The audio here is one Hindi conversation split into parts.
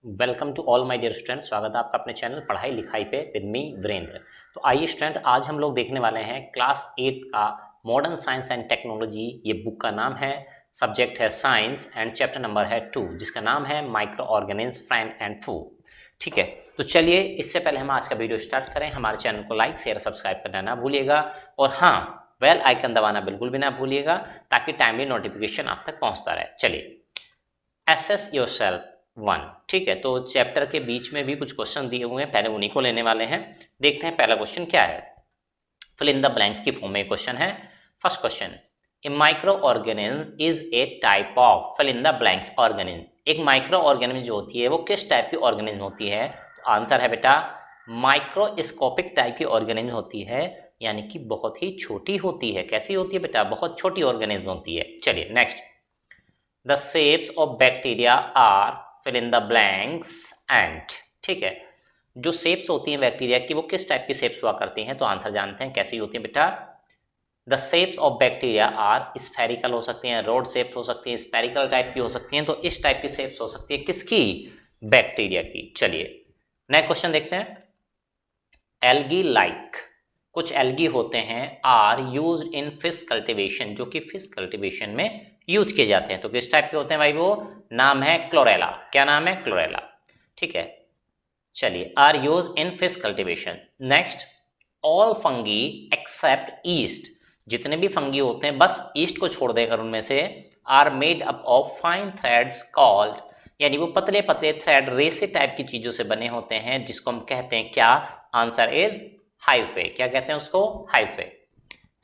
Welcome to all my dear student. स्वागत है आपका अपने चैनल पढ़ाई लिखाई पे विद मी वीरेंद्र। तो आइए स्टूडेंट, आज हम लोग देखने वाले हैं क्लास 8 का मॉडर्न साइंस एंड टेक्नोलॉजी। ये बुक का नाम है, सब्जेक्ट है साइंस एंड चैप्टर नंबर है 2, जिसका नाम है micro organism friend and food. ठीक है, तो चलिए इससे पहले हम आज का वीडियो स्टार्ट करें। हमारे चैनल को लाइक शेयर सब्सक्राइब करना ना भूलिएगा, और हाँ, बेल आइकन दबाना बिल्कुल भी ना भूलिएगा, ताकि टाइमली नोटिफिकेशन आप तक पहुंचता रहे। चलिए, एसेस योरसेल्फ 1। ठीक है, तो चैप्टर के बीच में भी कुछ क्वेश्चन दिए हुए हैं, पहले उन्हीं को लेने वाले हैं। देखते हैं पहला क्वेश्चन क्या है। फिल इन द ब्लैंक्स की फॉर्म में क्वेश्चन है। First question, a micro organism is a type of fill in the blanks organism. एक माइक्रो ऑर्गेनिज्म जो होती है वो किस टाइप की ऑर्गेनिज्म होती है? तो आंसर है बेटा माइक्रोस्कोपिक टाइप की ऑर्गेनिज्म होती है, यानी कि बहुत ही छोटी होती है। कैसी होती है बेटा? बहुत छोटी ऑर्गेनिज्म होती है। चलिए next, the shapes of bacteria are fill in the blanks and. ठीक है, जो शेप्स होती हैं बैक्टीरिया की वो किस टाइप की शेप्स हुआ करती हैं? तो आंसर जानते हैं कैसी होती है बेटा। The shapes of bacteria are spherical हो सकती हैं, रोड शेप हो सकती हैं, स्पेरिकल टाइप की हो सकती हैं। तो इस टाइप की शेप्स हो सकती है किसकी? बैक्टीरिया की। चलिए नेक्स्ट क्वेश्चन देखते हैं। एल्गी लाइक, कुछ एल्गी होते हैं, are use in fish cultivation, जो कि फिश कल्टीवेशन में यूज किए जाते हैं। तो किस टाइप के होते हैं भाई? वो नाम है क्लोरेला। क्या नाम है? क्लोरेला। ठीक है, चलिए, are use in fish cultivation. Next, all fungi except yeast, जितने भी फंगी होते हैं बस ईस्ट को छोड़ देकर उनमें से, are made up of fine threads called, यानी वो पतले पतले थ्रेड रेसे टाइप की चीजों से बने होते हैं, जिसको हम कहते हैं क्या? Answer is hyphae. क्या कहते हैं उसको? हाइफे।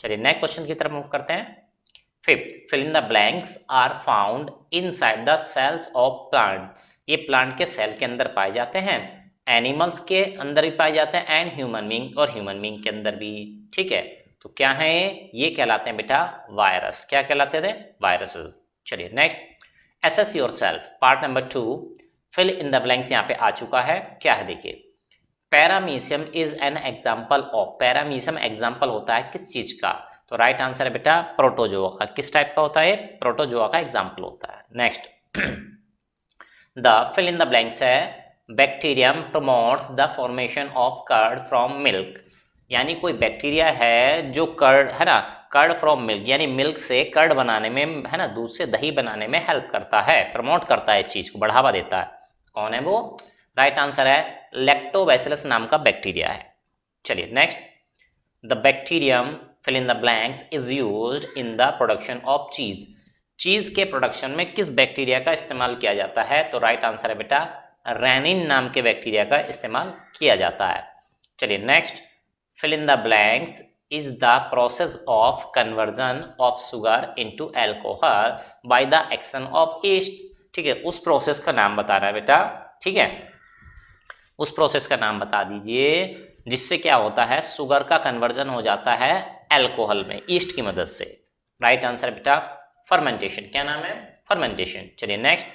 चलिए नेक्स्ट क्वेश्चन की तरफ मूव करते हैं। Fifth, fill in the blanks are found inside the cells of plant. ये प्लांट के सेल के अंदर पाए जाते हैं, एनिमल्स के अंदर भी पाए जाते हैं, एंड ह्यूमन बीइंग, और ह्यूमन बीइंग के अंदर भी। ठीक है, तो क्या है ये कहलाते हैं बेटा वायरस। क्या कहलाते थे? वायरसेस। चलिए next, assess yourself part number 2, fill in the blanks यहाँ पे आ चुका है। क्या है देखिए, paramecium is an example of. Paramecium example होता है किस चीज का? तो राइट आंसर है बेटा प्रोटोजोआ का। किस टाइप का होता है? प्रोटोजोआ का एग्जाम्पल होता है। Next, the fill in the blanks है, bacterium promotes the formation of curd from milk, यानी कोई बैक्टीरिया है जो कर्ड है ना, कर्ड फ्रॉम मिल्क, यानी मिल्क से कर्ड बनाने में है ना, दूध से दही बनाने में हेल्प करता है, प्रमोट करता है, इस चीज को बढ़ावा देता है। कौन है वो? राइट आंसर है लैक्टोबैसिलस नाम का बैक्टीरिया है। चलिए next, the bacterium fill in the blanks is used in the production of cheese. Cheese के प्रोडक्शन में किस बैक्टीरिया का इस्तेमाल किया जाता है? तो राइट आंसर है बेटा रेनिन नाम के बैक्टीरिया का इस्तेमाल किया जाता है। चलिए next, fill in the blanks is the process of conversion of sugar into alcohol by the action of yeast. ठीक है, उस प्रोसेस का नाम बताना है बेटा। ठीक है, उस प्रोसेस का नाम बता दीजिए जिससे क्या होता है, शुगर का कन्वर्जन हो जाता है अल्कोहल में ईस्ट की मदद से। राइट आंसर बेटा फर्मेंटेशन। क्या नाम है? फर्मेंटेशन। चलिए next,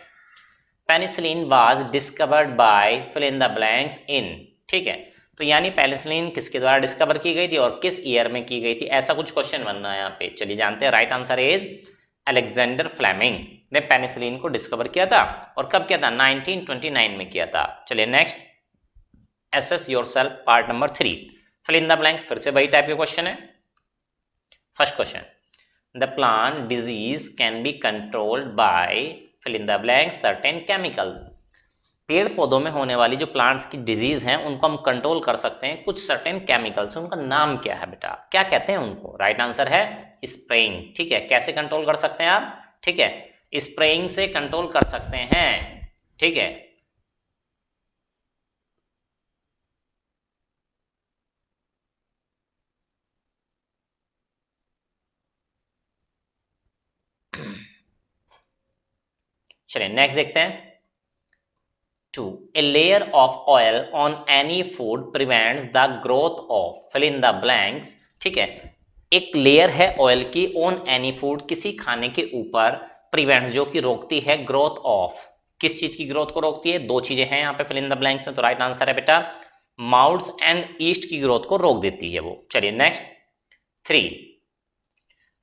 penicillin was discovered by fill in the blanks in. ठीक है, तो यानी पेनिसिलिन किसके द्वारा डिस्कवर की गई थी और किस ईयर में की गई थी? ऐसा कुछ क्वेश्चन बनना है यहाँ पे। चलिए जानते हैं, right answer is Alexander Fleming ने पेनिसिलिन को डिस्कवर किया था। और कब किया था? 1929 में किया था। चलिए next, assess yourself part number 3, fill in the blanks. फिर से वही टाइप के क्वेश्चन है। First question, the plant disease can be controlled by fill in the blank certain chemical. पेड़ पौधों में होने वाली जो प्लांट्स की डिजीज हैं उनको हम कंट्रोल कर सकते हैं कुछ सर्टेन केमिकल से। उनका नाम क्या है बेटा? क्या कहते हैं उनको? राइट आंसर है स्प्रेइंग। ठीक है, कैसे कंट्रोल कर सकते हैं आप? ठीक है, स्प्रेइंग से कंट्रोल कर सकते हैं। ठीक है, चलिए नेक्स्ट देखते हैं। 2, a layer of oil on any food prevents the growth of fill in the blanks। ठीक है, एक लेयर है ऑयल की ऑन एनी फूड, किसी खाने के ऊपर, प्रिवेंट्स जो कि रोकती है ग्रोथ ऑफ। किस चीज की ग्रोथ को रोकती है? दो चीजें हैं यहाँ पे फिल इन द ब्लैंक्स में। तो राइट आंसर है बेटा माउथ्स एंड ईस्ट की ग्रोथ को रोक देती है वो। चलिए next, 3,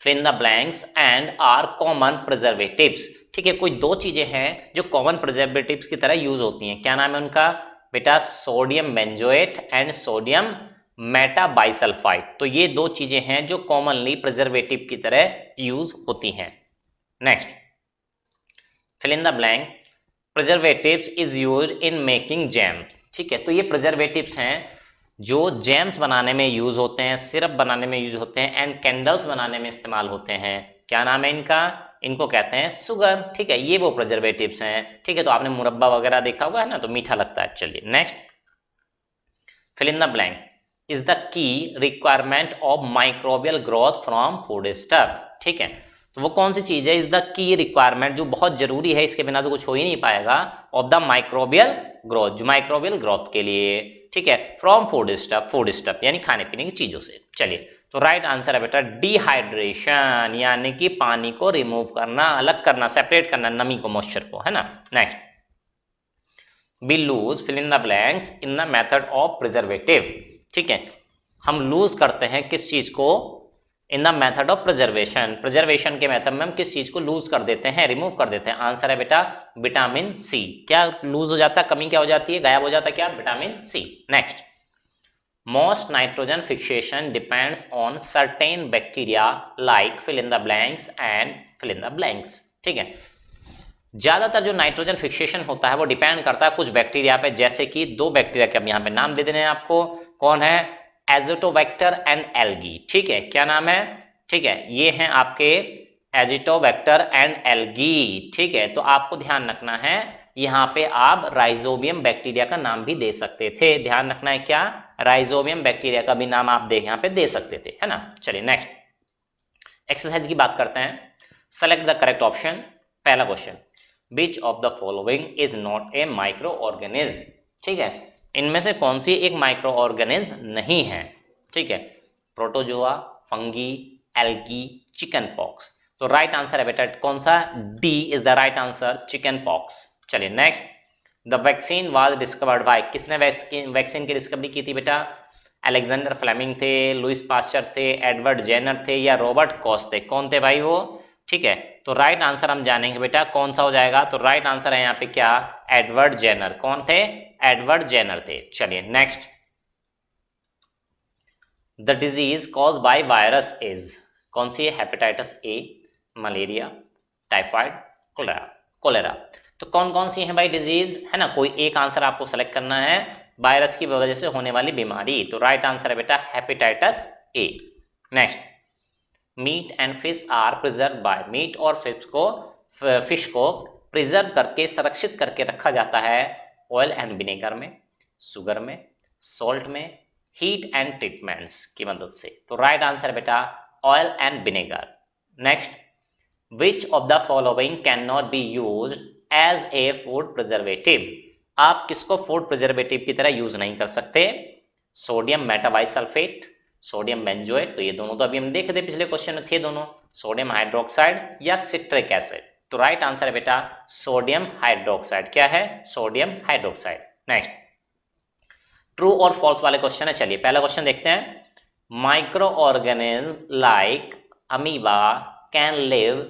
fill in the blanks and are common preservatives. ठीक है, कोई दो चीजें हैं जो कॉमन प्रिजर्वेटिव्स की तरह यूज होती हैं। क्या नाम है उनका बेटा? Sodium benzoate and sodium metabisulphite. तो ये दो चीजें हैं जो कॉमनली प्रिजर्वेटिव की तरह यूज होती हैं। Next, fill in the blank, preservatives is used in making jam. ठीक है, तो ये प्रिजर्वेटिव्स हैं जो जैम्स बनाने में यूज होते हैं, सिरप बनाने में यूज होते हैं एंड कैंडल्स बनाने में इस्तेमाल होते हैं। क्या नाम है इनका? इनको कहते हैं शुगर। ठीक है, ये वो प्रिजर्वेटिव्स हैं। ठीक है, तो आपने मुरब्बा वगैरह देखा हुआ है ना, तो मीठा लगता है। चलिए next, fill in the blank is the key requirement of microbial growth from food stuff. ठीक है, तो वो कौन सी चीज है? इज द की रिक्वायरमेंट, जो बहुत जरूरी है, इसके बिना तो कुछ हो ही नहीं पाएगा, ऑफ द माइक्रोबियल ग्रोथ, जो माइक्रोबियल ग्रोथ के लिए। ठीक है, फ्रॉम फूड स्टफ यानी खाने पीने की चीजों से। चलिए, तो राइट आंसर है बेटा डिहाइड्रेशन, यानी कि पानी को रिमूव करना, अलग करना, सेपरेट करना नमी को, मॉइस्चर को, है ना। Next, we lose fill in the blanks in the method of preservative। ठीक है, हम लूज करते हैं किस चीज को? In the method of preservation, preservation के मेथड में हम किस चीज को लूज कर देते हैं, रिमूव कर देते हैं? आंसर है बेटा विटामिन सी। क्या लूज हो जाता है, कमी क्या हो जाती है, गायब हो जाता है? क्या? Vitamin C. Next, most nitrogen fixation depends on certain bacteria like fill in the blanks and fill in the blanks. ठीक है, ज्यादातर जो नाइट्रोजन फिक्सेशन होता है वो डिपेंड करता है कुछ बैक्टीरिया पे, जैसे कि दो बैक्टीरिया के हम यहाँ पे नाम दे देने हैं आपको। कौन है? Azotobacter and algae. ठीक है, क्या नाम है? ठीक है, ये हैं आपके एजिटोबैक्टर एंड एल्गी। ठीक है, तो आपको ध्यान रखना है, यहाँ पे आप राइजोबियम बैक्टीरिया का नाम भी दे सकते थे। ध्यान रखना है, क्या? राइजोबियम बैक्टीरिया का भी नाम आप यहाँ पे दे सकते थे, है ना। चलिए नेक्स्ट एक्सरसाइज की बात करते हैं। Select the correct option. पहला question, Which of the following is not a microorganism? ठीक है, इनमें से कौन सी एक माइक्रो ऑर्गेनिज्म नहीं है? ठीक है, protozoa, fungi, algae, chicken pox. तो राइट आंसर है बेटा कौन सा? D is the right answer, chicken pox. चलिए next, the vaccine was discovered by, किसने वैक्सीन की डिस्कवरी की थी बेटा? अलेक्जेंडर फ्लेमिंग थे, लुइस पास्चर थे, एडवर्ड जेनर थे या रॉबर्ट कॉच थे? कौन थे भाई वो? ठीक है, तो राइट आंसर हम जानेंगे बेटा कौन सा हो जाएगा। तो राइट आंसर है यहाँ पे क्या? Edward Jenner. कौन थे? एडवर्ड जेनर थे। चलिए next, the disease cause by virus is, कौन सी है? Hepatitis A, malaria, typhoid, cholera. तो कौन कौन सी है भाई डिजीज, है ना? कोई एक आंसर आपको सेलेक्ट करना है, वायरस की वजह से होने वाली बीमारी। तो राइट आंसर है बेटा hepatitis A. Next, meat and fish are preserve by, meat और फिश को प्रिजर्व करके, संरक्षित करके रखा जाता है ऑयल एंड विनेगर में, शुगर में, सॉल्ट में, हीट एंड ट्रीटमेंट्स की मदद से। तो राइट आंसर है बेटा oil and vinegar. Next, which of the following can not be used as a food preservative, आप किसको फूड प्रिजर्वेटिव की तरह यूज नहीं कर सकते? सोडियम मेटाबाइसल्फेट, सोडियम बेंजोएट, तो ये दोनों तो अभी हम देखे थे पिछले क्वेश्चन में थे दोनों, सोडियम हाइड्रोक्साइड या सिट्रिक एसिड। तो राइट आंसर है बेटा सोडियम हाइड्रोक्साइड। क्या है? Sodium hydroxide. नेक्स्ट, ट्रू और फॉल्स वाले क्वेश्चन है। चलिए पहला क्वेश्चन देखते हैं। Micro organism like amoeba can live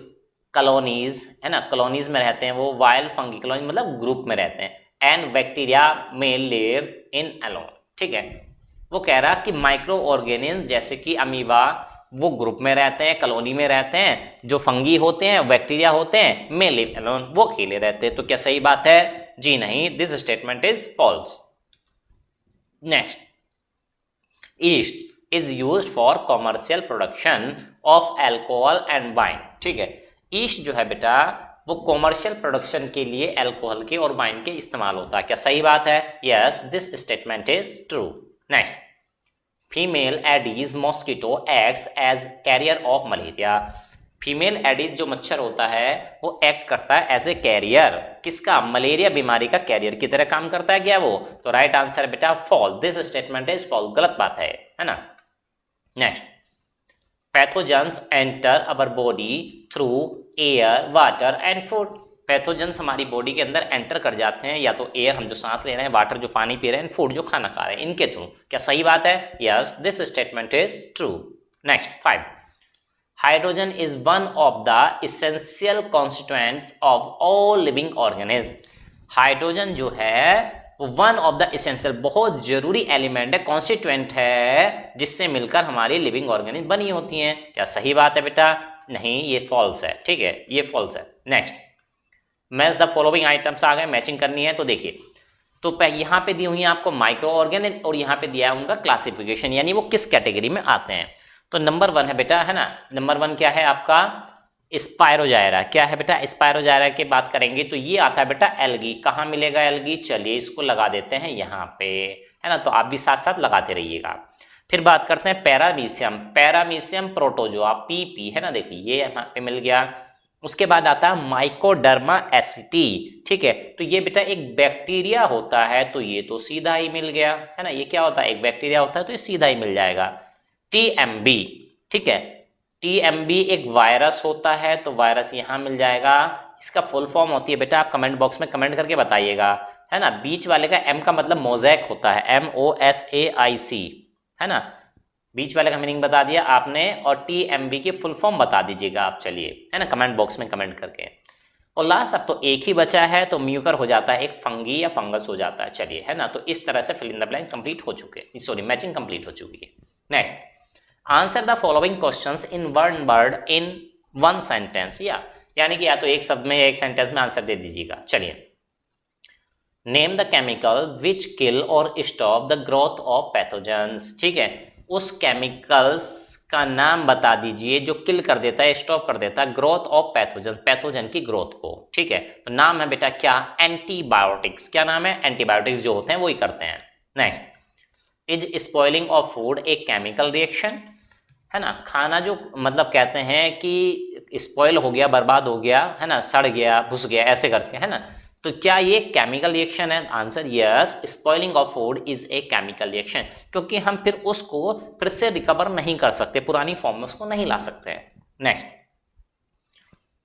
colonies, है ना, कॉलोनीज में रहते हैं वो, वाइल फंगी कॉलोनी मतलब ग्रुप में रहते हैं, एंड बैक्टीरिया में लिव इन अलोन। ठीक है, वो कह रहा कि माइक्रो ऑर्गेनिज्म जैसे कि अमीबा वो ग्रुप में रहते हैं, कॉलोनी में रहते हैं, जो फंगी होते हैं, बैक्टीरिया होते हैं, में लिव अलोन, वो अकेले रहते हैं। तो क्या सही बात है? जी नहीं, this statement is false. Next, yeast is used for commercial production of alcohol and wine. ठीक है, ईस्ट जो है बेटा वो कॉमर्शियल प्रोडक्शन के लिए अल्कोहल के और वाइन के इस्तेमाल होता है। क्या सही बात है? Yes, this statement is true. Next, female aedes mosquito acts as carrier of malaria. Female aedes जो मच्छर होता है वो एक्ट करता है एज ए कैरियर, किसका? मलेरिया बीमारी का कैरियर की तरह काम करता है क्या वो? तो राइट आंसर बेटा false, this statement is false, गलत बात है ना। Next, pathogens enter our body through air, water and food. Pathogens हमारी बॉडी के अंदर एंटर कर जाते हैं, या तो एयर हम जो सांस ले रहे हैं, वाटर जो पानी पी रहे हैं, फूड जो खाना खा रहे हैं, इनके थ्रू। क्या सही बात है? Yes, this statement is true. Next 5, hydrogen is one of the essential constituent of all living organism. Hydrogen जो है वो वन ऑफ द इसेंशियल, बहुत जरूरी एलिमेंट है, कॉन्स्टिट्यूएंट है, जिससे मिलकर हमारी लिविंग ऑर्गेनिज्म बनी होती हैं। क्या सही बात है बेटा? नहीं, ये फॉल्स है। ठीक है, ये फॉल्स है। Next, match the following items आ गए, मैचिंग करनी है। तो देखिए, तो यहाँ पे दी हुई है आपको माइक्रो ऑर्गेनिज्म और यहाँ पे दिया है उनका क्लासिफिकेशन, यानी वो किस कैटेगरी में आते हैं। तो नंबर 1 है बेटा, है ना, नंबर 1 क्या है आपका? स्पायरोजायरा। क्या है बेटा? स्पायरोजायरा की बात करेंगे तो ये आता है बेटा एल्गी। कहाँ मिलेगा एल्गी? चलिए इसको लगा देते हैं यहाँ पे, है ना, तो आप भी साथ साथ लगाते रहिएगा। फिर बात करते हैं पैरामीशियम। पैरामीशियम प्रोटोजोआ, पीपी, है ना, देखिए ये यहाँ पे मिल गया। उसके बाद आता है माइकोडर्मा एसिटी। ठीक है, तो ये बेटा एक बैक्टीरिया होता है, तो ये तो सीधा ही मिल गया, है ना, ये क्या होता है? एक बैक्टीरिया होता है, तो ये सीधा ही मिल जाएगा। टीएमबी, ठीक है, टीएमबी एक वायरस होता है, तो वायरस यहाँ मिल जाएगा। इसका फुल फॉर्म होती है बेटा, आप कमेंट बॉक्स में कमेंट करके बताइएगा, है ना। बीच वाले का एम का मतलब मोज़ैक होता है, MOSAIC, है ना। बीच वाले का मीनिंग बता दिया आपने, और टीएमबी की फुल फॉर्म बता दीजिएगा आप, चलिए, है ना, कमेंट बॉक्स में कमेंट करके। और लास्ट अब तो एक ही बचा है, तो म्यूकर हो जाता है, एक फंगी या फंगस हो जाता है, चलिए, है ना। तो इस तरह से fill in the blank complete हो चुके, सॉरी, मैचिंग कंप्लीट हो चुकी है। Next, answer the following questions in one word in one sentence, यानी कि या तो एक शब्द में या एक सेंटेंस में आंसर दे दीजिएगा। चलिए, नेम द केमिकल विच किल और stop the growth of pathogens. ठीक है, उस केमिकल्स का नाम बता दीजिए जो किल कर देता है, स्टॉप कर देता है ग्रोथ ऑफ पैथोजन, पैथोजन की ग्रोथ को। ठीक है, तो नाम है बेटा क्या? एंटीबायोटिक्स। क्या नाम है? एंटीबायोटिक्स जो होते हैं वही करते हैं। Next, is spoiling of food a chemical reaction, है ना। खाना जो मतलब कहते हैं कि स्पॉइल हो गया, बर्बाद हो गया, है ना, सड़ गया, घुस गया, ऐसे करके, है ना, तो क्या ये केमिकल रिएक्शन है? Answer yes, spoiling of food is a chemical reaction, क्योंकि हम फिर उसको फिर से रिकवर नहीं कर सकते, पुरानी फॉर्म में उसको नहीं ला सकते हैं। Next,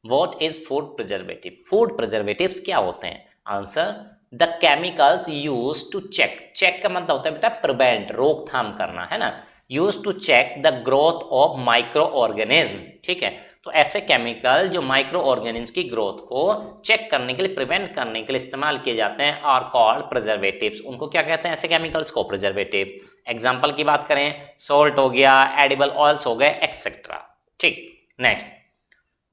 what is food preservative? Food preservatives क्या होते हैं? Answer, the chemicals use to check, check का मतलब होता है बेटा प्रिवेंट, रोकथाम करना, है ना, use to check the growth of micro organism. ठीक है, तो ऐसे केमिकल जो माइक्रो ऑर्गेनिज्म की ग्रोथ को चेक करने के लिए, प्रिवेंट करने के लिए इस्तेमाल किए जाते हैं, आर कॉल्ड प्रिजर्वेटिव्स। उनको क्या कहते हैं? ऐसे केमिकल्स को प्रिजर्वेटिव। एग्जांपल की बात करें, सॉल्ट हो गया, एडिबल ऑयल्स हो गए, एक्सेट्रा। ठीक, next,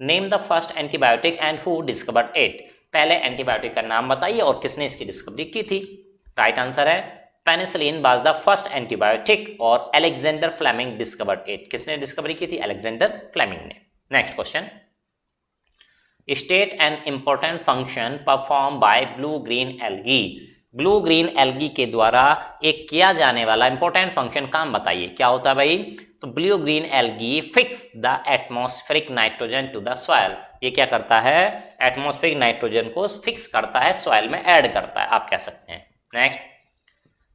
name the first antibiotic and who discovered it. पहले एंटीबायोटिक का नाम बताइए और किसने इसकी डिस्कवरी की थी। राइट आंसर है penicillin was the first antibiotic और अलेक्जेंडर फ्लेमिंग डिस्कवर्ड इट। किसने डिस्कवरी की थी? अलेक्जेंडर फ्लेमिंग ने। Next question, state an important function perform by blue green algae. Blue green algae के द्वारा एक किया जाने वाला इंपॉर्टेंट फंक्शन काम बताइए, क्या होता है भाई? तो blue green algae fix the atmospheric nitrogen to the soil. ये क्या करता है? एटमॉस्फेरिक नाइट्रोजन को फिक्स करता है, सॉइल में ऐड करता है, आप कह सकते हैं। Next,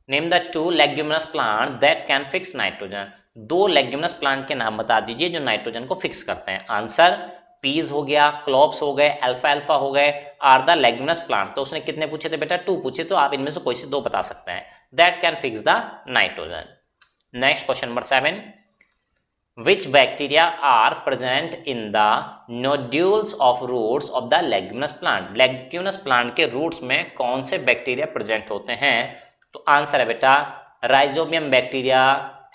name the two leguminous plant that can fix nitrogen. दो लेग्यूमिनस प्लांट के नाम बता दीजिए जो नाइट्रोजन को फिक्स करते हैं। आंसर, पीज हो गया, क्लोव्स हो गए, अल्फा अल्फा हो गए, आर द लेग्यूमिनस प्लांट। तो उसने कितने पूछे थे बेटा? 2 पूछे, तो आप इनमें से कोई से 2 बता सकते हैं, that can fix the nitrogen. Next question number 7, which bacteria are present in the nodules of roots of the leguminous plant। leguminous plant के रूट्स में कौन से बैक्टीरिया प्रेजेंट होते हैं? तो आंसर है बेटा राइजोबियम बैक्टीरिया,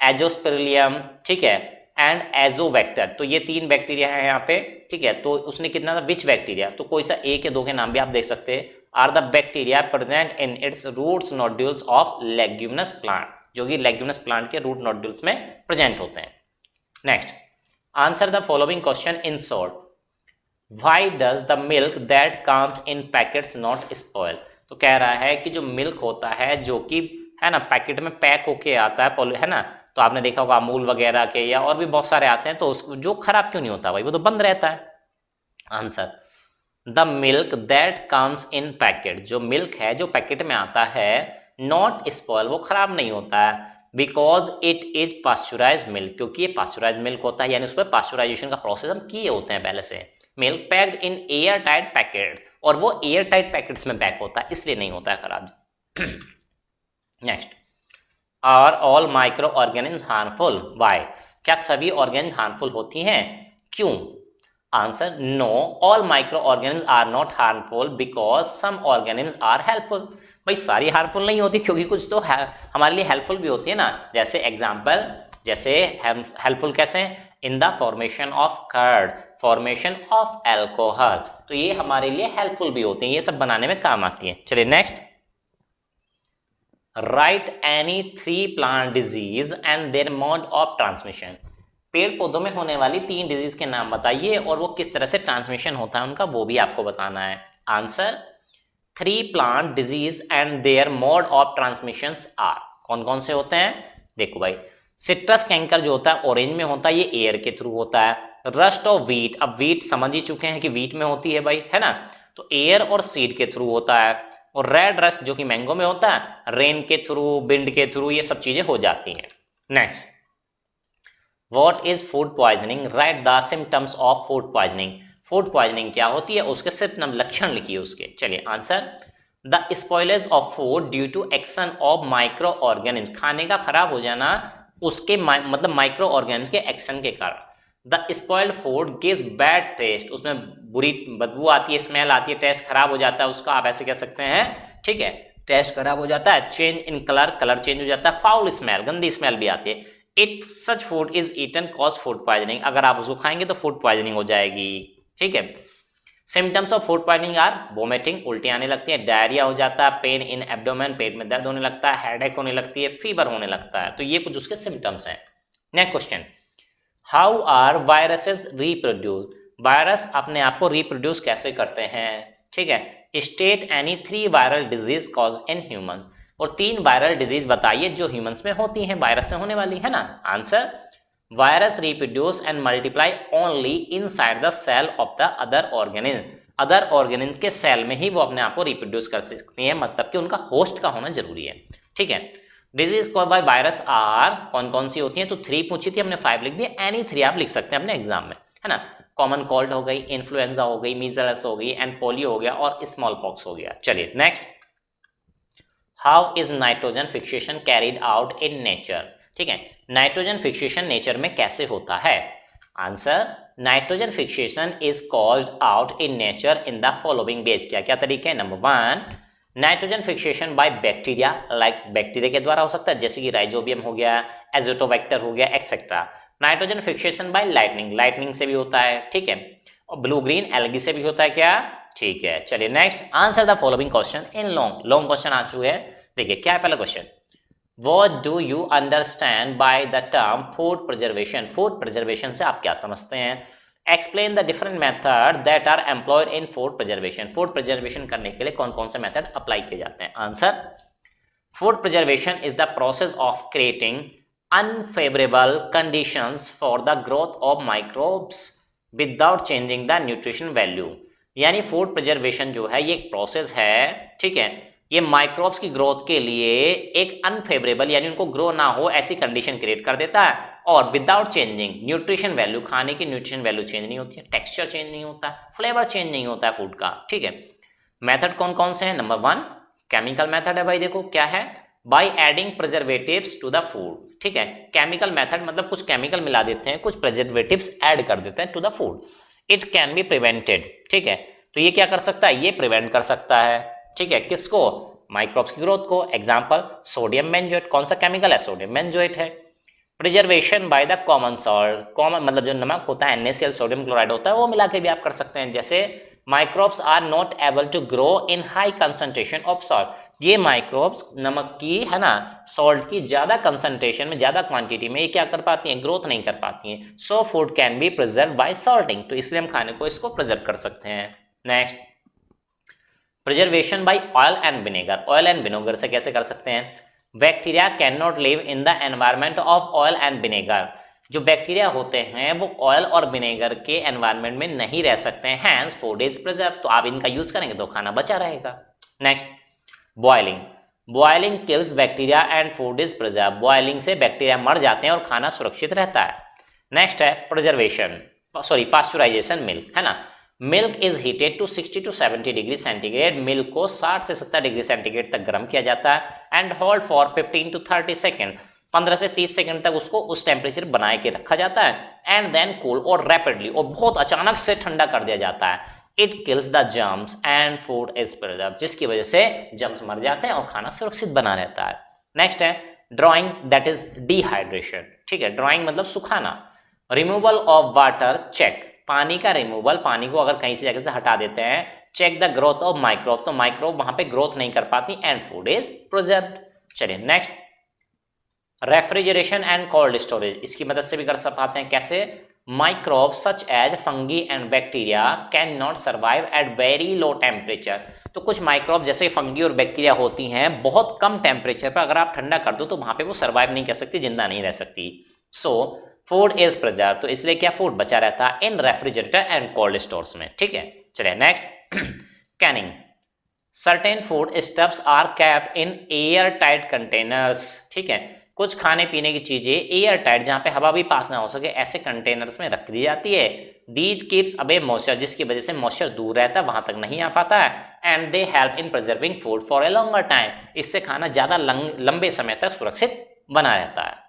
एजोस्पेरिलियम, ठीक है, एंड एजोबैक्टर। तो ये 3 बैक्टीरिया है यहाँ पे, ठीक है। तो उसने कितना था? विच बैक्टीरिया, तो कोई सा 1 या 2 के नाम भी आप देख सकते हैं। Are the bacteria present in its roots nodules of leguminous plant, जो कि लेग्यूमिनस प्लांट के रूट नोड्यूल्स में प्रेजेंट होते हैं। Next, answer the following question in short. Why does the milk that comes in packets not spoil. तो कह रहा है कि जो मिल्क होता है, जो कि है ना पैकेट में पैक होके आता है ना, तो आपने देखा होगा अमूल वगैरह के या और भी बहुत सारे आते हैं, तो उसको जो खराब क्यों नहीं होता भाई? वो तो बंद रहता है। Answer, the milk that comes in packet, जो मिल्क है जो पैकेट में आता है, नॉट स्पॉइल, वो खराब नहीं होता है, बिकॉज इट इज पास्चुराइज मिल्क, क्योंकि ये पास्चुराइज मिल्क होता है, यानी उस पर पास्चुराइजेशन का प्रोसेस हम किए होते हैं पहले से। Milk packed in air tight packet, और वो एयर टाइट पैकेट्स में पैक होता है, इसलिए नहीं होता है खराब। Next, are all micro organism harmful? Why, क्या सभी ऑर्गेनिज्म हार्मफुल होती हैं? क्यों? Answer no, all micro organisms are not harmful because some organisms are helpful. भाई सारी हार्मफुल नहीं होती, क्योंकि कुछ तो हमारे लिए हेल्पफुल भी होती है ना। जैसे एग्जाम्पल, जैसे हेल्पफुल कैसे? In the formation of curd, formation of alcohol, तो ये हमारे लिए हेल्पफुल भी होती हैं, ये सब बनाने में काम आती है। चलिए next, write any 3 plant disease and their mode of transmission. पेड़ पौधों में होने वाली 3 डिजीज के नाम बताइए और वो किस तरह से ट्रांसमिशन होता है उनका, वो भी आपको बताना है। Answer 3 plant disease and their mode of transmission are, कौन कौन से होते हैं? देखो भाई, सिट्रस कैंकर जो होता है ऑरेंज में होता है, ये एयर के थ्रू होता है। रस्ट ऑफ व्हीट, अब व्हीट समझ ही चुके हैं कि व्हीट में होती है भाई, है ना, तो एयर और सीड के थ्रू होता है। और रेड रस्ट जो कि मैंगो में होता है, रेन के थ्रू, विंड के थ्रू, ये सब चीजें हो जाती हैं। Next, what is food poisoning? Write the symptoms of food poisoning. Food poisoning क्या होती है, उसके सिम्टम, लक्षण लिखिए उसके। चलिए answer, the spoilage of food due to action of micro organisms, खाने का खराब हो जाना उसके मतलब माइक्रो ऑर्गेनिम्स के एक्शन के कारण। The spoiled food gives bad taste, उसमें बुरी बदबू आती है, स्मेल आती है, टेस्ट खराब हो जाता है उसका, आप ऐसे कह सकते हैं, ठीक है, टेस्ट खराब हो जाता है। Change in colour, colour change हो जाता है। फाउल स्मेल, गंदी स्मेल भी आती है। It such food is eaten cause food poisoning, अगर आप उसको खाएंगे तो फूड पॉइजनिंग हो जाएगी, ठीक है। Symptoms of food poisoning are vomiting, उल्टी आने लगती है, डायरिया हो जाता है, पेन इन एब्डोमेन, पेट में दर्द होने लगता है, हेडेक होने लगती है, फीवर होने लगता है, तो ये कुछ उसके सिम्टम्स हैं। Next question, how are viruses reproduce? Virus अपने आप को रिप्रोड्यूस कैसे करते हैं, ठीक है। State any 3 viral disease cause in human, और 3 वायरल डिजीज बताइए जो ह्यूमंस में होती हैं, वायरस से होने वाली, है ना। Answer, virus reproduce and multiply only inside the cell of the other organism, other organism के सेल में ही वो अपने आप को रिप्रोड्यूस कर सकती हैं, मतलब कि उनका होस्ट का होना जरूरी है, ठीक है। Disease cause by virus are, कौन कौन सी होती हैं, तो 3 पूछी थी, हमने 5 लिख दिए, एनी 3 आप लिख सकते हैं अपने एग्जाम में, है ना। कॉमन कोल्ड हो गई, इन्फ्लुएंजा हो गई, मीजल्स हो गई, एंड पोलियो हो गया, और स्मॉल पॉक्स हो गया। चलिए next, how is nitrogen fixation carried out in nature, ठीक है, नाइट्रोजन फिक्सेशन नेचर में कैसे होता है? Answer, nitrogen fixation is caused out in nature in the following veg, क्या क्या तरीके हैं? Number 1, nitrogen fixation by bacteria, like bacteria के द्वारा हो सकता है, जैसे कि राइजोबियम हो गया, एजोटोबैक्टर हो गया, etcetera. Nitrogen fixation by lightning, lightning से भी होता है, ठीक है, और ब्लू ग्रीन एल्गी से भी होता है, क्या? ठीक है। चलिए next, answer the following question in long, long question आ चुके हैं। देखिए क्या है पहला question, What do you understand by the term food preservation? Food preservation से आप क्या समझते हैं? Explain the different method that are employed in food preservation. Food preservation करने के लिए कौन कौन से मेथड अप्लाई किए जाते हैं? Answer, food preservation is the process of creating unfavorable conditions for the growth of microbes without changing the nutrition value. यानी फूड प्रिजर्वेशन जो है ये एक प्रोसेस है, ठीक है, ये माइक्रोब्स की ग्रोथ के लिए एक अनफेवरेबल यानी उनको ग्रो ना हो ऐसी कंडीशन क्रिएट कर देता है, और विदाउट चेंजिंग न्यूट्रिशन वैल्यू, खाने की न्यूट्रिशन वैल्यू चेंज नहीं होती है, टेक्सचर चेंज नहीं होता है, फ्लेवर चेंज नहीं होता है फूड का, ठीक है। मेथड कौन कौन से हैं? नंबर 1 केमिकल मेथड है भाई, देखो क्या है, by adding preservatives to the food, ठीक है। केमिकल मेथड मतलब कुछ केमिकल मिला देते हैं, कुछ प्रिजर्वेटिव्स ऐड कर देते हैं to the food. It can be prevented, ठीक है, तो ये क्या कर सकता है, ये प्रिवेंट कर सकता है, ठीक है, किसको? माइक्रोब्स की ग्रोथ को। एग्जांपल सोडियम बेंजोएट, कौन सा केमिकल है? सोडियम बेंजोएट है। Preservation by the common salt, common मतलब जो नमक होता है NaCl सोडियम क्लोराइड होता है, वो मिला के भी आप कर सकते हैं। जैसे microbes are not able to grow in high concentration of salt, ये माइक्रोब्स नमक की, है ना, सॉल्ट की ज्यादा कंसंट्रेशन में, ज्यादा क्वांटिटी में ये क्या कर पाती हैं, ग्रोथ नहीं कर पाती हैं। So food can be preserve by salting, तो इसलिए हम खाने को इसको प्रिजर्व कर सकते हैं। Next, preservation by oil and vinegar, oil and vinegar से कैसे कर सकते हैं? Bacteria can not live in the environment of oil and vinegar, जो बैक्टीरिया होते हैं वो ऑयल और विनेगर के एनवायरमेंट में नहीं रह सकते हैं, हैंस फूड इज प्रिजर्व, तो आप इनका यूज करेंगे तो खाना बचा रहेगा। Next, boiling, boiling kills bacteria and food is preserve, boiling से बैक्टीरिया मर जाते हैं और खाना सुरक्षित रहता है। नेक्स्ट है प्रिजर्वेशन, पास्चुराइजेशन मिल्क, है ना, milk is heated to 60 to 70 degree centigrade, milk को 60 से 70 डिग्री सेंटीग्रेड तक गर्म किया जाता है, and hold for 15 to 30 second, 15 से 30 सेकंड तक उसको उस टेम्परेचर बनाए के रखा जाता है एंड देन कूल और रैपिडली और बहुत अचानक से ठंडा कर दिया जाता है। It kills the germs and food is preserved, जिसकी वजह से जर्म्स मर जाते हैं और खाना सुरक्षित बना रहता है। नेक्स्ट है ड्राइंग, दैट इज डिहाइड्रेशन। ठीक है, ड्राइंग मतलब सुखाना। रिमूवल ऑफ वाटर चेक, पानी का रिमूवल, पानी को अगर कहीं से जगह से हटा देते हैं। Check the growth of microbe, तो माइक्रोब वहां पे ग्रोथ नहीं कर पाती एंड फूड इज प्रिजर्व्ड। चलिए next, refrigeration and cold storage, इसकी मदद से भी कर पाते हैं। कैसे? Microbe such as fungi and bacteria can not survive at very low temperature, तो कुछ माइक्रोब जैसे फंगी और बैक्टीरिया होती हैं बहुत कम टेम्परेचर पर अगर आप ठंडा कर दो तो वहां पे वो सर्वाइव नहीं कर सकती, जिंदा नहीं रह सकती। सो फूड इज प्रिजर्व्ड, तो इसलिए क्या फूड बचा रहता है in refrigerator and cold stores में। ठीक है, चलिए next, canning, certain food stuffs are kept in air tight containers. ठीक है, कुछ खाने पीने की चीजें एयर टाइट, जहां पे हवा भी पास ना हो सके, ऐसे कंटेनर्स में रख दी जाती है। दीज कीप्स अवे मॉइस्चर, जिसकी वजह से मॉइस्चर दूर रहता है, वहां तक नहीं आ पाता है। And they help in preserving food for a longer time, इससे खाना ज्यादा लंबे समय तक सुरक्षित बना रहता है।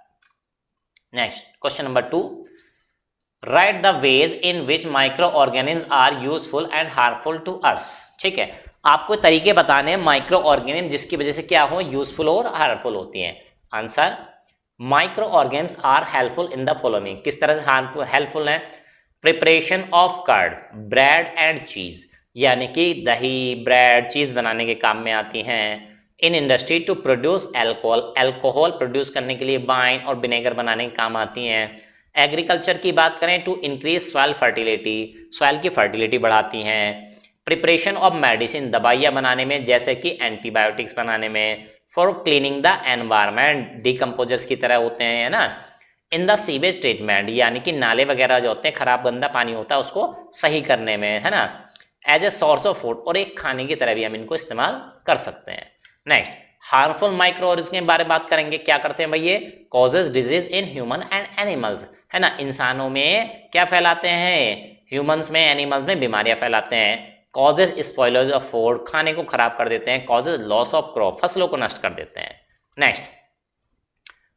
Next question number 2, write the ways in which micro organisms are useful and harmful to us. ठीक है, आपको तरीके बताने हैं माइक्रो ऑर्गेनिम जिसकी वजह से क्या हो, यूजफुल और हार्मफुल होती हैं। Answer, micro organisms are helpful in the following, किस तरह से हेल्पफुल है? Preparation of curd, bread and cheese, यानी कि दही, ब्रेड, चीज बनाने के काम में आती हैं। In industry to produce alcohol, alcohol produce करने के लिए वाइन और विनेगर बनाने के काम आती हैं। एग्रीकल्चर की बात करें to increase soil fertility, soil की फर्टिलिटी बढ़ाती हैं। प्रिपरेशन ऑफ मेडिसिन, दवाइयाँ बनाने में, जैसे कि एंटीबायोटिक्स बनाने में। For cleaning the environment, decomposers की तरह होते हैं, है ना। इन द सीवेज ट्रीटमेंट, यानी कि नाले वगैरह जो होते हैं, खराब गंदा पानी होता है उसको सही करने में, है ना। As a source of food, और एक खाने की तरह भी हम इनको इस्तेमाल कर सकते हैं। नेक्स्ट, हार्मफुल माइक्रो ऑर्गेनिज्म के बारे में बात करेंगे। क्या करते हैं भाई ये? Causes disease in human and animals, है ना। इंसानों में क्या फैलाते हैं, ह्यूमंस में, एनिमल्स में बीमारियां फैलाते हैं। कॉजेज स्पॉयलर्स ऑफ फूड, खाने को खराब कर देते हैं। कॉजेज लॉस ऑफ क्रॉप, फसलों को नष्ट कर देते हैं। Next,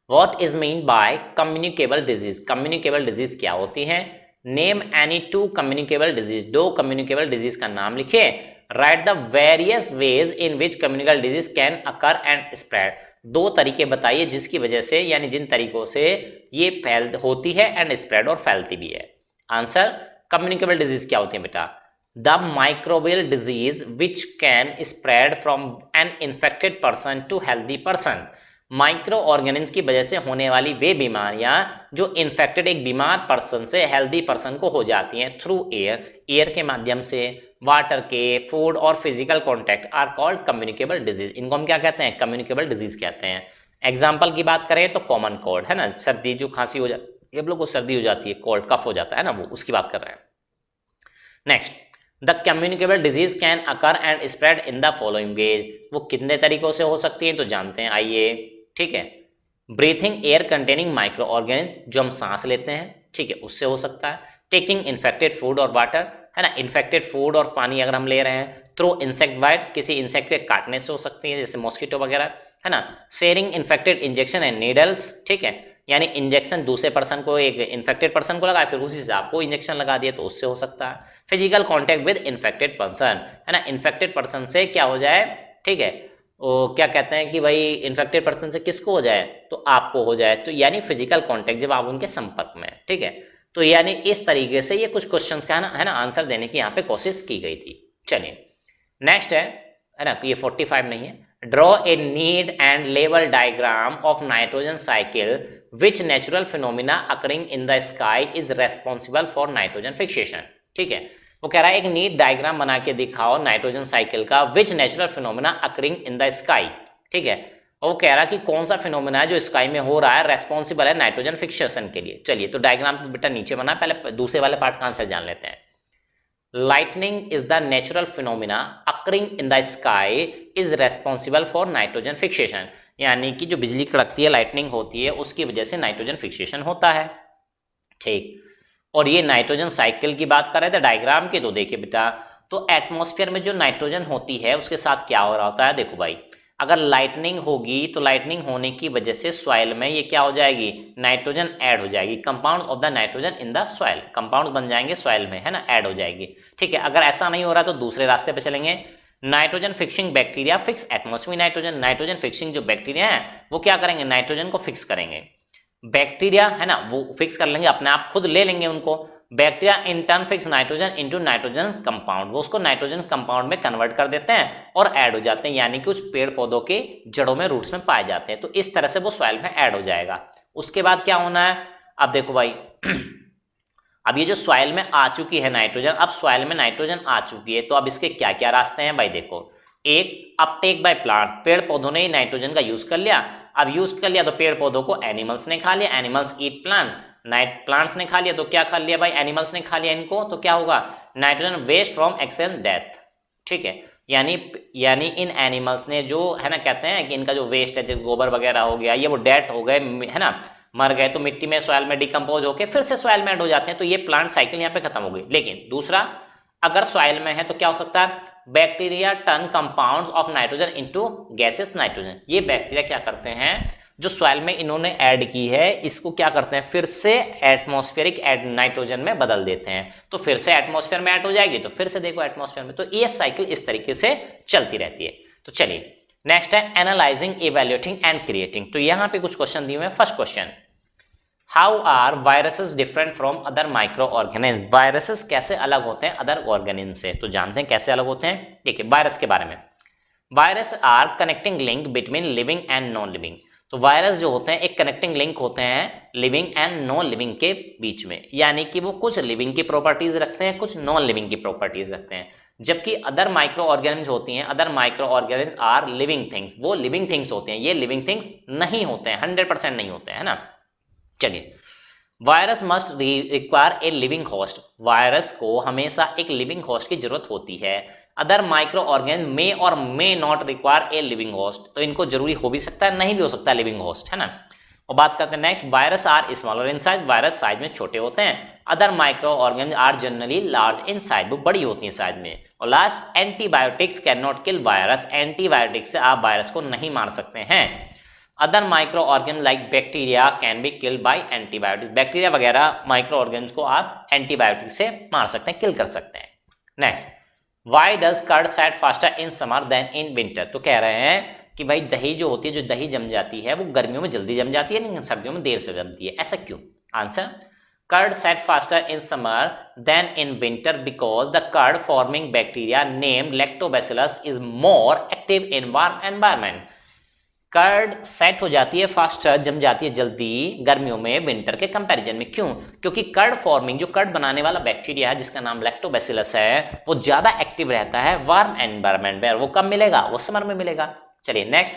what is mean by communicable disease, communicable disease क्या होती हैं? Name any 2 communicable disease, 2 communicable disease का नाम लिखिए। Right the various ways in which communicable disease can occur and spread, 2 तरीके बताइए जिसकी वजह से, यानी जिन तरीकों से ये फैल होती है एंड स्प्रेड और फैलती भी है। आंसर, कम्युनिकेबल डिजीज क्या होती है बेटा? The microbial disease which can spread from an infected person to healthy person, micro organisms की वजह से होने वाली वे बीमारियां जो इन्फेक्टेड एक बीमार पर्सन से हेल्दी पर्सन को हो जाती हैं थ्रू एयर, एयर के माध्यम से, वाटर के, फूड और physical contact, are called communicable disease. इनको हम क्या कहते हैं? कम्युनिकेबल डिजीज कहते हैं। एग्जाम्पल की बात करें तो कॉमन कोल्ड, है ना, सर्दी जो खांसी हो जाती है, हम लोग को सर्दी हो जाती है, कोल्ड कफ हो जाता है ना, वो उसकी बात कर रहे हैं। Next, the communicable disease can occur and spread in the following veg, वो कितने तरीकों से हो सकती है तो जानते हैं, आइए। ठीक है, breathing air containing micro organism, जो हम सांस लेते हैं, ठीक है, उससे हो सकता है। टेकिंग इन्फेक्टेड फूड और वाटर, है ना, इन्फेक्टेड फूड और पानी अगर हम ले रहे हैं। थ्रू इंसेक्ट बाइट, किसी इंसेक्ट के काटने से हो सकती है, जैसे मॉस्किटो वगैरह, है ना। Sharing infected injection and needles, ठीक है, यानी इंजेक्शन दूसरे पर्सन को, एक इन्फेक्टेड पर्सन को लगाया, फिर उसी से आपको इंजेक्शन लगा दिया, तो उससे हो सकता है। Physical contact with infected person, है ना, इन्फेक्टेड पर्सन से क्या हो जाए, ठीक है, वो क्या कहते हैं कि भाई इन्फेक्टेड पर्सन से किसको हो जाए, तो आपको हो जाए, तो यानी फिजिकल कॉन्टैक्ट जब आप उनके संपर्क में, ठीक है। तो यानी इस तरीके से ये कुछ क्वेश्चंस का है ना आंसर देने की यहाँ पे कोशिश की गई थी। चलिए नेक्स्ट है ना, ये 45 नहीं है। Draw a need and level diagram of nitrogen cycle which natural phenomena occurring in the sky is responsible for nitrogen fixation, ठीक है। वो कह रहा है एक नीट डायग्राम बना के दिखाओ नाइट्रोजन साइकिल का, विच natural phenomena occurring in the sky, ठीक है। वो कह रहा है कि कौन सा फिनोमिना है जो स्काई में हो रहा है, रेस्पॉन्सिबल है नाइट्रोजन फिक्सेशन के लिए। चलिए तो डायग्राम तो बेटा नीचे बना, पहले दूसरे वाले पार्ट का आंसर जान लेते हैं। Lightning is the natural phenomena occurring in the sky is responsible for nitrogen fixation, यानी कि जो बिजली कड़कती है, लाइटनिंग होती है, उसकी वजह से नाइट्रोजन फिक्सेशन होता है, ठीक। और ये नाइट्रोजन साइकिल की बात कर रहे थे डायग्राम के, तो देखिए बेटा, तो एटमॉस्फेयर में जो नाइट्रोजन होती है उसके साथ क्या हो रहा होता है, देखो भाई, अगर लाइटनिंग होगी तो लाइटनिंग होने की वजह से सॉइल में ये क्या हो जाएगी, नाइट्रोजन ऐड हो जाएगी, compound of the nitrogen in the soil, compound बन जाएंगे सॉइल में, है ना, ऐड हो जाएगी। ठीक है, अगर ऐसा नहीं हो रहा तो दूसरे रास्ते पे चलेंगे। Nitrogen fixing bacteria fix atmosphere nitrogen, nitrogen fixing जो बैक्टीरिया है वो क्या करेंगे, नाइट्रोजन को फिक्स करेंगे। बैक्टीरिया है ना वो फिक्स कर लेंगे अपने आप, खुद ले लेंगे उनको। Bacteria in turn fix nitrogen into nitrogen compound, वो उसको नाइट्रोजन कंपाउंड में कन्वर्ट कर देते हैं और ऐड हो जाते हैं, यानी कि कुछ पेड़ पौधों के जड़ों में, रूट्स में पाए जाते हैं। तो इस तरह से वो सॉइल में ऐड हो जाएगा। उसके बाद क्या होना है, अब देखो भाई अब ये जो सॉइल में आ चुकी है नाइट्रोजन, अब सॉइल में नाइट्रोजन आ चुकी है, तो अब इसके क्या क्या रास्ते हैं भाई, देखो। एक, अपटेक बाय प्लांट, पेड़ पौधों ने नाइट्रोजन का यूज कर लिया। अब यूज कर लिया तो पेड़ पौधों को एनिमल्स ने खा लिया, एनिमल्स ईट प्लांट, प्लांट्स ने खा लिया तो क्या खा लिया भाई, एनिमल्स ने खा लिया इनको, तो क्या होगा, nitrogen waste from excel death. ठीक है, यानी इन एनिमल्स ने जो है ना, कहते हैं कि इनका जो वेस्ट है, जैसे गोबर वगैरह हो गया, ये वो डेथ हो गए, है ना, मर गए, तो मिट्टी में सॉइल में डिकम्पोज होकर फिर से सॉइल में ऐड हो जाते हैं। तो ये प्लांट साइकिल यहाँ पे खत्म हो गई। लेकिन दूसरा, अगर सॉइल में है तो क्या हो सकता है, bacteria turn compounds of nitrogen into gases nitrogen. ये बैक्टीरिया क्या करते हैं, जो सॉइल में इन्होंने ऐड की है इसको क्या करते हैं, फिर से एटमॉस्फेरिक नाइट्रोजन में बदल देते हैं, तो फिर से एटमॉस्फेयर में ऐड हो जाएगी, तो फिर से देखो एटमॉस्फेयर में। तो ये साइकिल इस तरीके से चलती रहती है। तो चलिए नेक्स्ट है एनालाइजिंग, इवैल्यूएटिंग एंड क्रिएटिंग। तो यहाँ पे कुछ क्वेश्चन दिए हुए हैं। First question, how are viruses different from other micro organism. Viruses कैसे अलग होते हैं अदर ऑर्गेनिज्म से, तो जानते हैं कैसे अलग होते हैं। देखिए वायरस के बारे में, virus are connecting link between living and non living. तो वायरस जो होते हैं एक कनेक्टिंग लिंक होते हैं लिविंग एंड नॉन लिविंग के बीच में, यानी कि वो कुछ लिविंग की प्रॉपर्टीज रखते हैं, कुछ नॉन लिविंग की प्रॉपर्टीज रखते हैं। जबकि अदर माइक्रो ऑर्गेनिज्म होती हैं, other micro organism are living things, वो लिविंग थिंग्स होते हैं, ये लिविंग थिंग्स नहीं होते हैं, 100% नहीं होते हैं, है ना। चलिए, virus must require a living host, virus को हमेशा एक लिविंग होस्ट की जरूरत होती है। अदर माइक्रो ऑर्गेनिज्म मे और may not require a living host, तो इनको जरूरी हो भी सकता है, नहीं भी हो सकता लिविंग होस्ट, है ना। और बात करते हैं next, virus are smaller in size, virus size में छोटे होते हैं। Other micro organism are generally large in size, वो बड़ी होती हैं साइज में। और last, antibiotics can not kill virus, antibiotic से आप वायरस को नहीं मार सकते हैं। Other micro organism like bacteria can be killed by antibiotic, bacteria वगैरह माइक्रो ऑर्गेनिज्म को आप एंटीबायोटिक से मार सकते हैं, किल कर सकते हैं। Next, why does curd set faster in summer than in winter. तो कह रहे हैं कि भाई दही जो होती है, जो दही जम जाती है वो गर्मियों में जल्दी जम जाती है, लेकिन सर्दियों में देर से जमती है, ऐसा क्यों। Answer, curd set faster in summer than in winter because the curd forming bacteria named lactobacillus is more active in warm environment. Curd set हो जाती है फास्टर, जम जाती है जल्दी गर्मियों में विंटर के कंपैरिजन में। क्यों, क्योंकि कर्ड फॉर्मिंग, जो कर्ड बनाने वाला बैक्टीरिया है जिसका नाम लैक्टोबैसिलस है, वो ज्यादा एक्टिव रहता है वार्म एनवायरमेंट में। वो कब मिलेगा, वो समर में मिलेगा। चलिए next,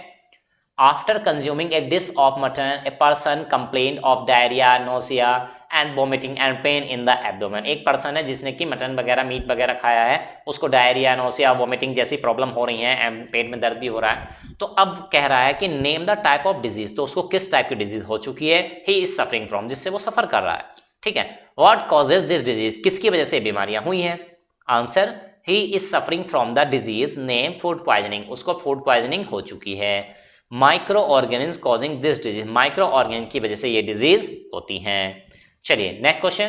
after consuming A dish of mutton a person complain of diarrhoea, nausea and vomiting and pain in the abdomen. एक पर्सन है जिसने कि मटन वगैरह, मीट वगैरह खाया है, उसको डायरिया, नोसिया, वोमिटिंग जैसी प्रॉब्लम हो रही है, पेट में दर्द भी हो रहा है। तो अब कह रहा है कि name the type of disease, तो उसको किस टाइप की डिजीज हो चुकी है, ही इज सफरिंग फ्रॉम, जिससे वो सफर कर रहा है। ठीक है, व्हाट कॉजेज दिस डिजीज, किसकी वजह से बीमारियां हुई हैं। Answer, he is suffering from the disease name food poisoning, उसको फूड पॉइजनिंग हो चुकी है। Microorganism causing this disease, micro organism की वजह से ये डिजीज होती हैं। चलिए next question,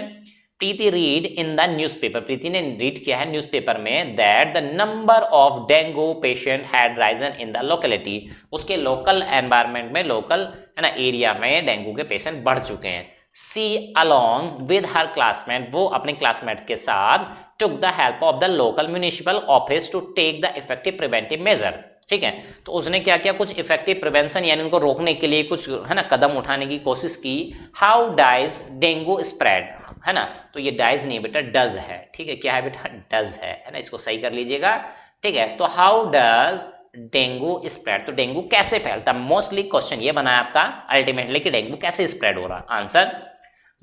Preeti read in the newspaper, Preeti ने रीड किया है न्यूज़पेपर में that the number of dengue patient had risen in the locality, उसके लोकल एनवायरनमेंट में, लोकल है ना एरिया में डेंगू के पेशेंट बढ़ चुके हैं। See along with her classmate, वो अपने क्लासमेट के साथ took the help of the local municipal office to take the effective preventive measure. ठीक है, तो उसने क्या किया, कुछ इफेक्टिव प्रिवेंशन यानी उनको रोकने के लिए कुछ है ना कदम उठाने की कोशिश की। हाउ डाइज डेंगू स्प्रेड, है ना, तो ये डाइज नहीं बेटा डज है। ठीक है, क्या है बेटा, डज है ना, इसको सही कर लीजिएगा। ठीक है, तो हाउ डज डेंगू स्प्रेड, तो डेंगू कैसे फैलता है, मोस्टली क्वेश्चन ये बना है आपका अल्टीमेटली कि डेंगू कैसे स्प्रेड हो रहा है। Answer,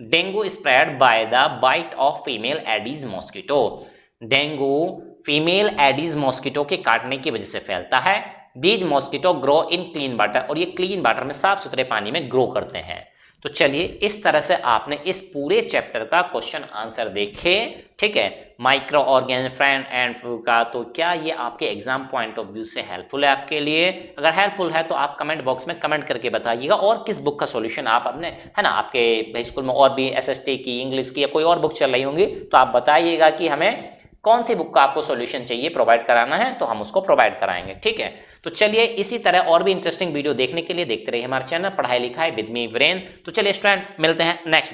dengue spread by the bite of female aedes mosquito, dengue female aedes mosquito के काटने की वजह से फैलता है। These mosquito grow in clean water, और ये क्लीन वाटर में, साफ सुथरे पानी में ग्रो करते हैं। तो चलिए इस तरह से आपने इस पूरे चैप्टर का क्वेश्चन आंसर देखे, ठीक है, micro organism friend and food का। तो क्या ये आपके एग्जाम पॉइंट ऑफ व्यू से हेल्पफुल है आपके लिए? अगर हेल्पफुल है तो आप कमेंट बॉक्स में कमेंट करके बताइएगा, और किस बुक का सॉल्यूशन आप अपने, है ना, आपके स्कूल में और भी एसएसटी की, इंग्लिश की या कोई और बुक चल रही होंगी तो आप बताइएगा कि हमें कौन सी बुक का आपको सॉल्यूशन चाहिए, प्रोवाइड कराना है तो हम उसको प्रोवाइड कराएंगे, ठीक है। तो चलिए इसी तरह और भी इंटरेस्टिंग वीडियो देखने के लिए देखते रहिए हमारे चैनल पढ़ाई लिखाई विद मी वीरेंद्र। तो चलिए स्टूडेंट मिलते हैं नेक्स्ट